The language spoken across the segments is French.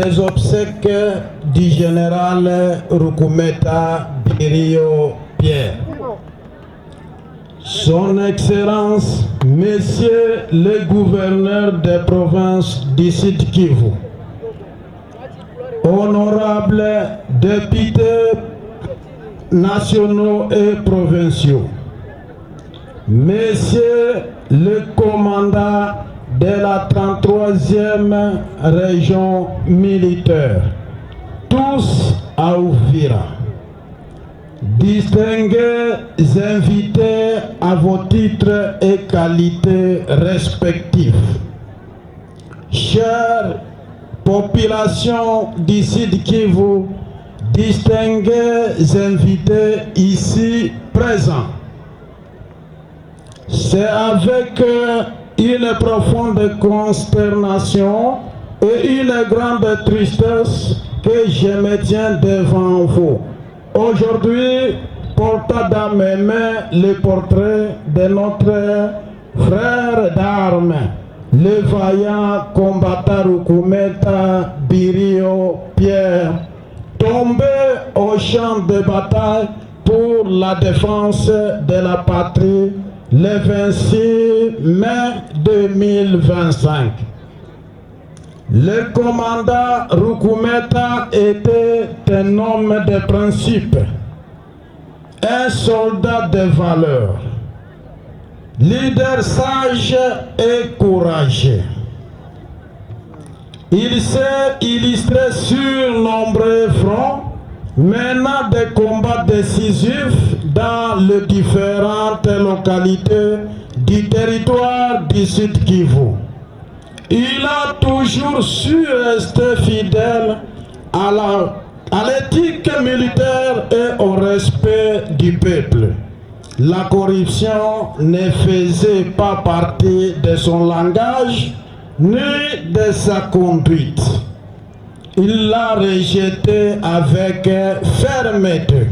des obsèques du général Roukoumeta Birio Pierre. Son Excellence, Messieurs les gouverneurs des provinces du Sud Kivu, honorables députés nationaux et provinciaux, Messieurs le commandant de la 33e région militaire, tous à Uvira, distingués invités à vos titres et qualités respectifs, chère population du Sud Kivu, distingués invités ici présents, c'est avec une profonde consternation et une grande tristesse que je me tiens devant vous. Aujourd'hui, portant dans mes mains le portrait de notre frère d'armes, le vaillant combattant Roukoumeta Birio Pierre, tombé au champ de bataille pour la défense de la patrie le 26 mai 2025. Le commandant Roukoumeta était un homme de principe, un soldat de valeur, leader sage et courageux. Il s'est illustré sur nombreux fronts, menant des combats décisifs dans les différentes localités du territoire du Sud Kivu. Il a toujours su rester fidèle à l'éthique militaire et au respect du peuple. La corruption ne faisait pas partie de son langage ni de sa conduite. Il l'a rejeté avec fermeté.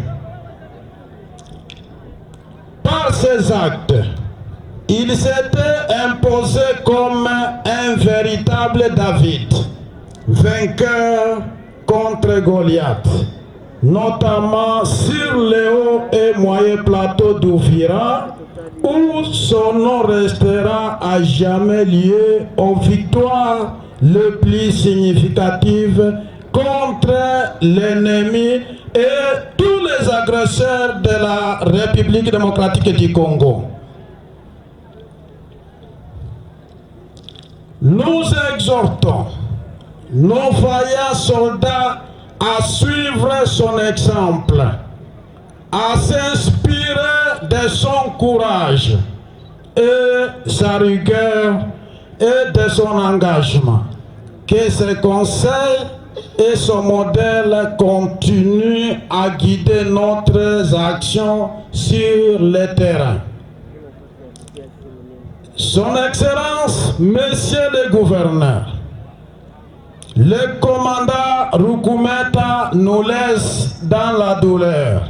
Par ses actes, il s'était imposé comme un véritable David, vainqueur contre Goliath, notamment sur les hauts et moyens plateaux d'Uvira, où son nom restera à jamais lié aux victoires les plus significatives contre l'ennemi et tous les agresseurs de la République démocratique du Congo. Nous exhortons nos vaillants soldats à suivre son exemple, à s'inspirer de son courage et sa rigueur et de son engagement. Que ses conseils et son modèle continuent à guider notre action sur le terrain. Son Excellence, Messieurs les gouverneurs, le commandant Roukoumeta nous laisse dans la douleur.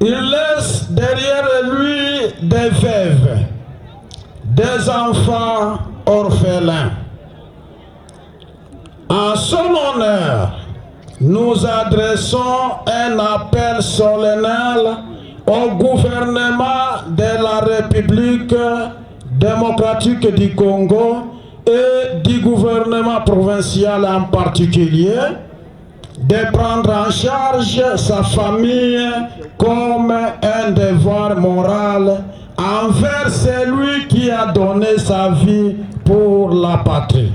Il laisse derrière lui des veuves, des enfants orphelins. En son honneur, nous adressons un appel solennel au gouvernement de la République démocratique du Congo et du gouvernement provincial en particulier, de prendre en charge sa famille comme un devoir moral envers celui qui a donné sa vie pour la patrie.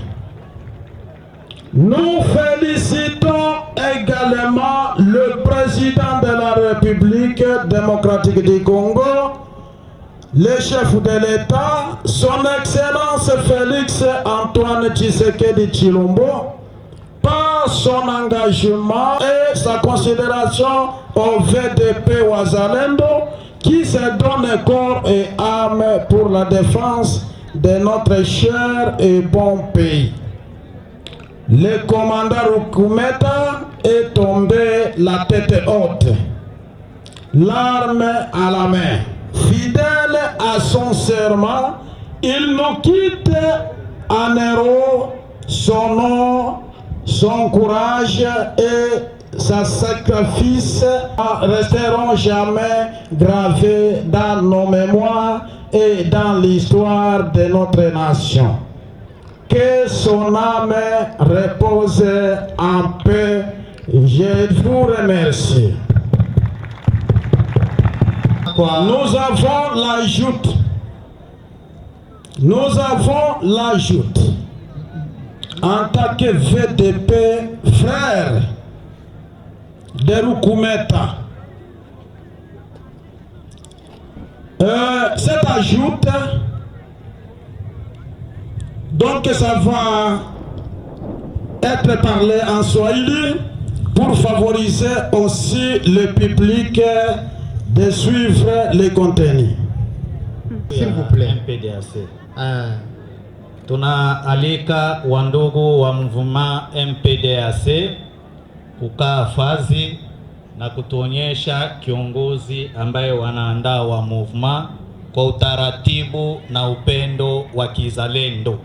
Nous félicitons également le président de la République démocratique du Congo, le chef de l'État, son Excellence Félix Antoine Tshisekedi Tshilombo, par son engagement et sa considération au VDP Wazalendo qui se donne corps et âme pour la défense de notre cher et bon pays. Le commandant Roukoumeta est tombé la tête haute, l'arme à la main. Fidèle à son serment, il nous quitte en héros. Son nom son courage et sa sacrifice resteront jamais gravés dans nos mémoires et dans l'histoire de notre nation. Que son âme repose en paix. Je vous remercie. Nous avons l'ajoute en tant que VDP frère de Rukumeta. Cette ajoute, donc ça va être parlé en Swahili pour favoriser aussi le public de suivre les contenus. S'il vous plaît. MPDAC. Tuna alika wandugu wa mvuma MPDAC kukaa fazi na kutuonyesha kiongozi ambaye wanaandaa wa movement kwa utaratibu na upendo wa kizalendo.